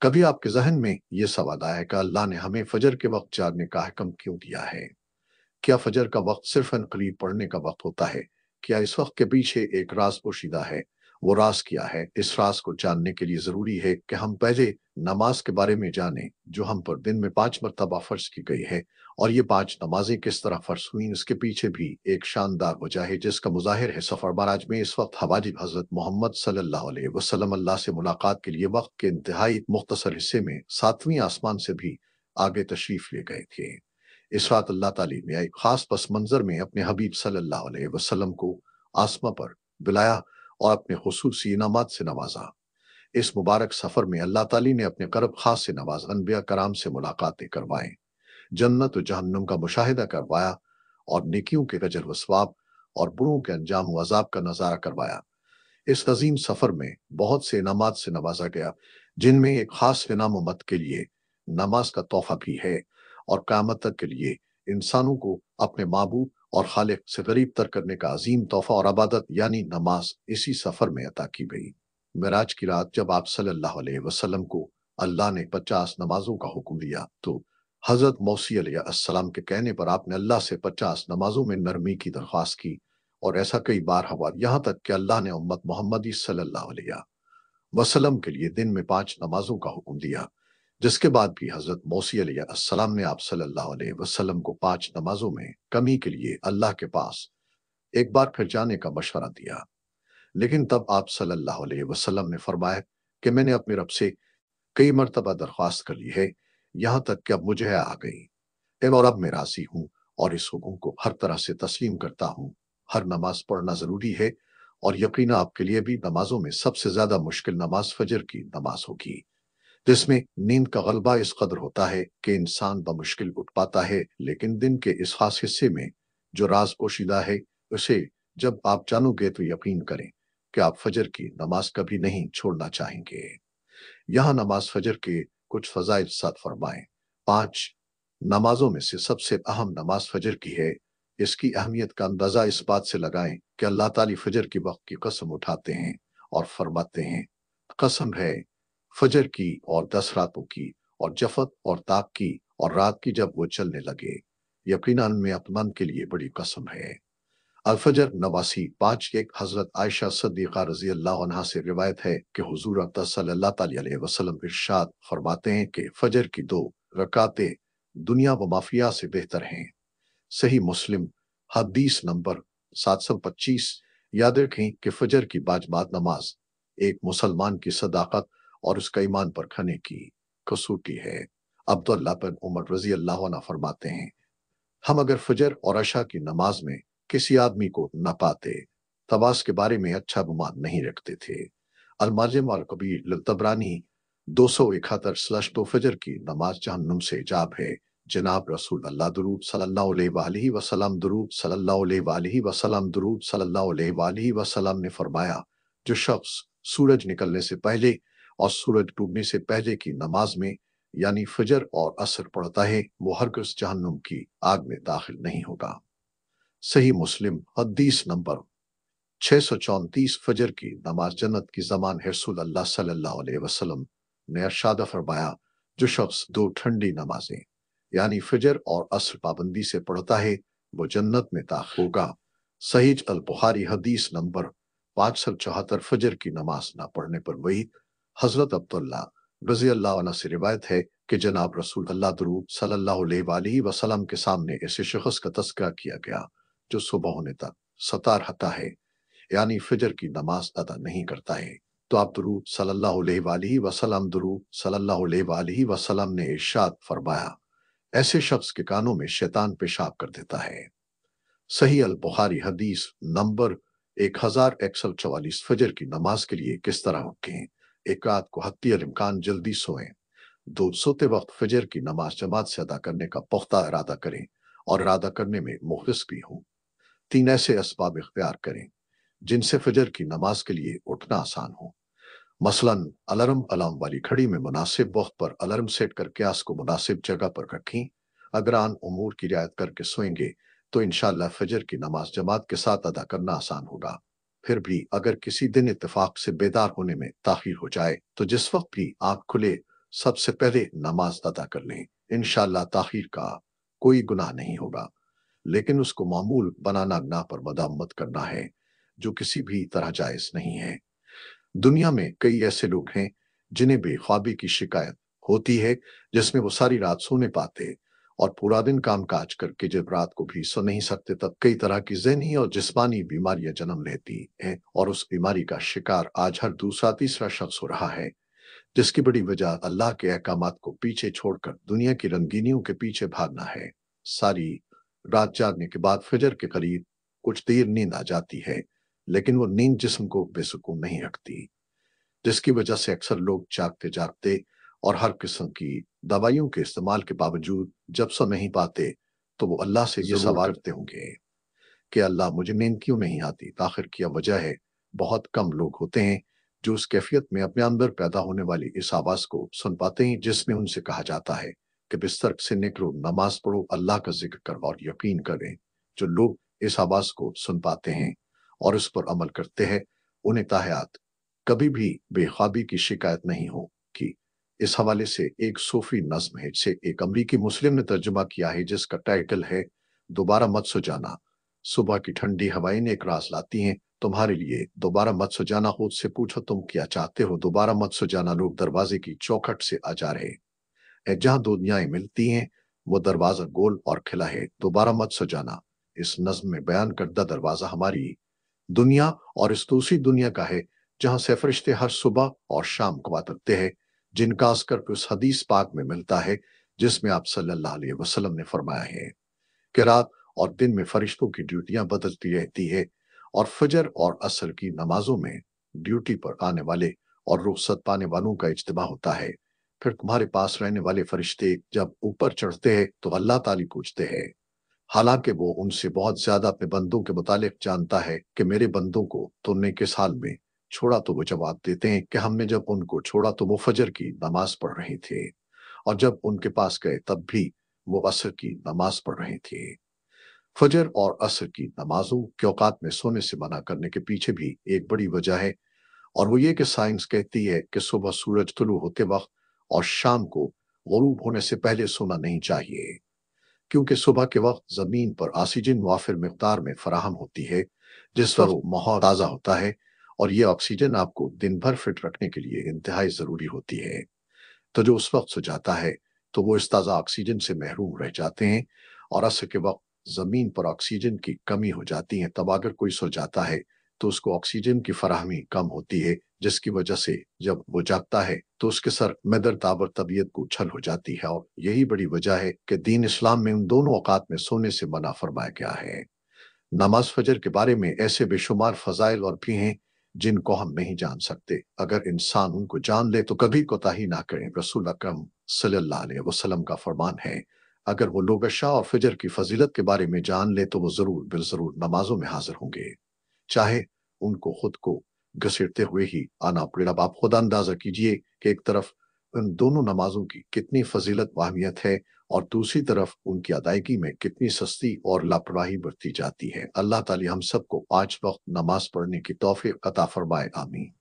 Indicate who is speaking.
Speaker 1: कभी आपके ज़हन में ये सवाल आया कि अल्लाह ने हमें फजर के वक्त जागने का हुक्म क्यों दिया है? क्या फजर का वक्त सिर्फ करीब पढ़ने का वक्त होता है? क्या इस वक्त के पीछे एक राज पोशीदा है? वो राज क्या है? इस राज को जानने के लिए जरूरी है कि हम पहले नमाज के बारे में जानें, जो हम पर दिन में 5 मरतबा फर्ज की गई है। और ये 5 नमाजें किस तरह फर्ज हुई, इसके पीछे भी एक शानदार वजह है, जिसका मुजाहिर है सफर बराज में इस वक्त हवाजिब हजरत मोहम्मद सल्लल्लाहु अलैहि वसल्लम अल्लाह से मुलाकात के लिए वक्त के इंतहाई मुख्तसर हिस्से में 7वीं आसमान से भी आगे तशरीफ ले गए थे। इस रात अल्लाह ताली ने एक खास पस मंजर में अपने हबीब सल्लल्लाहु अलैहि वसल्लम को आसमां पर बुलाया और अपने खुसूसी इनामात से नवाजा। इस मुबारक सफर में अल्लाह ताली ने अपने करब खास से नवाज अनबिया कराम से मुलाकातें करवाएं, जन्नत और जहन्नुम का मुशाहिदा करवाया और नेकियों के अजर व सवाब और बुरों के अंजाम व अजाब का नजारा करवाया। इस अजीम सफर में बहुत से इनामात से नवाजा गया, जिनमें एक खास इनाम उम्मत के लिए नमाज का तोहफा भी है और क़यामत तक के लिए इंसानों को अपने माबूद और खालिक से करीब तर करने का अजीम तोहफा और इबादत यानी नमाज इसी सफर में अता की गई। मिराज की रात जब आप सल्लल्लाहु अलैहि वसल्लम को अल्लाह ने 50 नमाजों का हुक्म दिया, तो हजरत मौसी अलैहिस्सलाम के कहने पर आपने अल्लाह से 50 नमाजों में नरमी की दरख्वास्त की। और ऐसा कई बार हुआ, यहाँ तक कि अल्लाह ने उम्मत मोहम्मदी सल्लल्लाहु अलैहि वसल्लम के लिए दिन में 5 नमाजों का हुक्म दिया, जिसके बाद भी हजरत मौसी अलैहिस्सलाम ने आप सल्लल्लाहु अलैहि वसल्लम को 5 नमाजों में कमी के लिए अल्लाह के पास एक बार फिर जाने का मशवरा दिया। लेकिन तब आप सल्लल्लाहु अलैहि वसल्लम ने फरमाया कि मैंने अपने रब से कई मरतबा दरख्वास्त कर ली है, यहाँ तक कि अब मुझे आ गई और अब मैं राजी हूँ और इस हुक्म को हर तरह से तस्लीम करता हूँ। हर नमाज पढ़ना जरूरी है और यकीना आपके लिए भी नमाजों में सबसे ज्यादा मुश्किल नमाज फजर की नमाज होगी, जिसमें नींद का गलबा इस कदर होता है कि इंसान बमुश्किल उठ पाता है। लेकिन दिन के इस खास हिस्से में जो राज पोशीदा है, उसे जब आप जानोगे तो यकीन करें कि आप फजर की नमाज कभी नहीं छोड़ना चाहेंगे। यहाँ नमाज फजर के कुछ फजाइल साथ फरमाएं। 5 नमाजों में से सबसे अहम नमाज फजर की है। इसकी अहमियत का अंदाजा इस बात से लगाएं कि अल्लाह ताली फजर के वक्त की कसम उठाते हैं और फरमाते हैं, कसम है फजर की और 10 रातों की और जफत और ताक की और रात की जब वो चलने लगे, यकीनन में अतमन के लिए बड़ी कसम है। अलफजर नवासी 5 एक हजरत आयशा सद्दीक़ा रजी अल्लाह अन्हा से रिवायत है कि हुजूर अक़दस सल्लल्लाहु अलैहि वसल्लम इरशाद फरमाते हैं कि फजर की 2 रकातें दुनिया व माफिया से बेहतर हैं। सही मुस्लिम हदीस नंबर 725। याद रखें कि फजर की बाजमात नमाज एक मुसलमान की सदाकत और उसका ईमान पर खने की कसौटी है। अब्दुल्लाह बिन उमर रजी अल्लाह अन्हु फरमाते हैं, हम अगर फजर और अशा की नमाज में किसी आदमी को न पाते, तबास के बारे में अच्छा गुमान नहीं रखते थे। अलमाजिम और कबीर तबरानी 271 तो फजर की नमाज जहन्नुम से जाब है। जनाब रसूल अल्लाह दुरूद सल्लल्लाहु अलैहि वसल्लम दुरूद सल्लल्लाहु अलैहि वसल्लम दुरूद सल्लल्लाहु अलैहि वसल्लम ने फरमाया, जो शख्स सूरज निकलने से पहले और सूरज डूबने से पहले की नमाज में यानी फजर और असर पड़ता है, वो हरगिज़ जहन्नुम की आग में दाखिल नहीं होगा। सही मुस्लिम हदीस नंबर 634। फजर की नमाज जन्नत की जमान है। रसूल अल्लाह सल्लल्लाहु अलैहि वसल्लम ने इरशाद फरमाया, जो शख्स 2 ठंडी नमाजें यानी फजर और असर पाबंदी से पढ़ता है, वो जन्नत में दाखिल होगा। सही अल बुखारी हदीस नंबर 574। फजर की नमाज ना पढ़ने पर वही हजरत अब्दुल्ला रजी अल्लाह अन्हु से रिवायत है कि जनाब रसूल अल्लाह दुरूद सल्लल्लाहु अलैहि वसल्लम के सामने ऐसे शख्स का तस्करा किया गया जो सुबह होने तक सतार हता है, यानी फजर की नमाज अदा नहीं करता है। तो आप दुरूद सल्लल्लाहु अलैहि वसल्लम दुरूद सल्लल्लाहु अलैहि वसल्लम ने इरशाद फरमाया, ऐसे शख्स के कानों में शैतान पेशाब कर देता है। सही अल बुखारी हदीस नंबर 1144। फजर की नमाज के लिए किस तरह उठें। एक रात को हत्ती इम्कान जल्दी सोएं। सोते वक्त फजर की नमाज जमात से अदा करने का पुख्ता इरादा करें और इरादा करने में मुखलिस भी हों। 3 ऐसे असबाब इख्तियार करें जिनसे फजर की नमाज के लिए उठना आसान हो। मसलन अलार्म वाली घड़ी में मुनासिब वक्त पर अलार्म सेट करके उसको मुनासिब जगह पर रखें। अगर आन उमूर की रियायत करके सोएंगे तो इंशाअल्लाह फजर की नमाज जमात के साथ अदा करना आसान होगा। फिर भी अगर किसी दिन इत्तेफाक से बेदार होने में ताखीर हो जाए तो जिस वक्त भी आंख खुले सबसे पहले नमाज अदा कर लें। इंशाअल्लाह ताखीर का कोई गुनाह नहीं होगा, लेकिन उसको मामूल बनाना गुनाह पर मदामत करना है, जो किसी भी तरह जायज़ नहीं है। दुनिया में कई ऐसे लोग हैं जिन्हें बेख्वाबी की शिकायत होती है, जिसमें वो सारी रात सो नहीं पाते और पूरा दिन काम काज करके जब रात को भी सो नहीं सकते, तब कई तरह की ज़हनी और जिस्मानी बीमारियां जन्म लेती हैं और उस बीमारी का शिकार आज हर दूसरा तीसरा शख्स हो रहा है, जिसकी बड़ी वजह अल्लाह के अहकामात को पीछे छोड़कर दुनिया की रंगीनियों के पीछे भागना है। सारी रात जागने के बाद फजर के करीब कुछ देर नींद आ जाती है, लेकिन वो नींद जिस्म को बेसुकून नहीं रखती, जिसकी वजह से अक्सर लोग जागते जागते और हर किस्म की दवाइयों के इस्तेमाल के बावजूद जब सो नहीं पाते, तो वो अल्लाह से ये सवाल करते होंगे कि अल्लाह मुझे नींद क्यों नहीं आती। तो आखिर क्या वजह है? बहुत कम लोग होते हैं जो उस कैफियत में अपने अंदर पैदा होने वाली इस आवाज़ को सुन पाते हैं, जिसमें उनसे कहा जाता है कि बिस्तर से निकलो, नमाज पढ़ो, अल्लाह का जिक्र करो और यकीन करें। जो लोग इस आवाज़ को सुन पाते हैं और उस पर अमल करते हैं, उन्हें ताहयात कभी भी बेख्वाबी की शिकायत नहीं हो कि इस हवाले से एक सूफी नज्म है, जिसे एक अमरीकी मुस्लिम ने तर्जुमा किया है, जिसका टाइटल है दोबारा मत सो जाना। सुबह की ठंडी हवाएं एक रास लाती हैं तुम्हारे लिए, दोबारा मत सो जाना। खुद से पूछो तुम क्या चाहते हो, दोबारा मत सो जाना। लोग दरवाजे की चौखट से आ जा रहे हैं, जहां दो दुनियाएं मिलती हैं वो दरवाजा गोल और खिला है, दोबारा मत सो जाना। इस नज्म में बयान करदा दरवाजा हमारी दुनिया और इस दूसरी दुनिया का है, जहां से फरिश्ते हर सुबह और शाम को आते हैं, जिनका असकर उस हदीस पाक में मिलता है जिसमें आप सल्लल्लाहु अलैहि वसल्लम ने फरमाया है कि रात और दिन में फरिश्तों की ड्यूटियां बदलती रहती है और फजर और असर की नमाजों में ड्यूटी पर आने वाले और रुखसत पाने वालों का इज्तिमा होता है। फिर तुम्हारे पास रहने वाले फरिश्ते जब ऊपर चढ़ते हैं तो अल्लाह ताली पूछते हैं, हालांकि वो उनसे बहुत ज्यादा अपने बंदों के मुतालिक जानता है कि मेरे बंदों को तुमने किस हाल में छोड़ा, तो वो जवाब देते हैं कि हमने जब उनको छोड़ा तो वो फजर की नमाज पढ़ रहे थे और जब उनके पास गए तब भी वो असर की नमाज पढ़ रहे थे। फजर और असर की नमाजों के औकात में सोने से मना करने के पीछे भी एक बड़ी वजह है, और वो ये कि साइंस कहती है कि सुबह सूरज तुलू होते वक्त और शाम को गुरूब होने से पहले सोना नहीं चाहिए, क्योंकि सुबह के वक्त जमीन पर ऑक्सीजन मुआफिर मिकदार में फराहम होती है, जिस वक्त माहौल ताज़ा होता है और ये ऑक्सीजन आपको दिन भर फिट रखने के लिए इंतहाई ज़रूरी होती है। तो जो उस वक्त सो जाता है तो वो इस ताज़ा ऑक्सीजन से महरूम रह जाते हैं और असर के वक्त ज़मीन पर ऑक्सीजन की कमी हो जाती है। तब अगर कोई सो जाता है तो उसको ऑक्सीजन की फराहमी कम होती है, जिसकी वजह से जब वो जागता है तो उसके सर में दर्द ताबर तबीयत को उछल हो जाती है, और यही बड़ी वजह है कि दीन इस्लाम में उन दोनों औकात में सोने से मना फरमाया गया है। नमाज फजर के बारे में ऐसे बेशुमार फजाइल और भी हैं जिनको हम नहीं जान सकते। अगर इंसान उनको जान ले तो कभी कोताही ना करें। रसूल अकरम सल्लल्लाहु अलैहि वसल्लम का फरमान है, अगर वो लोग अशा और फजर की फजीलत के बारे में जान ले तो वो जरूर बिल जरूर नमाजों में हाजिर होंगे, चाहे उनको खुद को घसीटते हुए ही आना पड़े। अब आप खुद अंदाजा कीजिए कि एक तरफ उन दोनों नमाजों की कितनी फजीलत व अहमियत है और दूसरी तरफ उनकी अदायगी में कितनी सस्ती और लापरवाही बरती जाती है। अल्लाह ताली हम सबको 5 वक्त नमाज पढ़ने की तौफीक अता फरमाए। आमीन।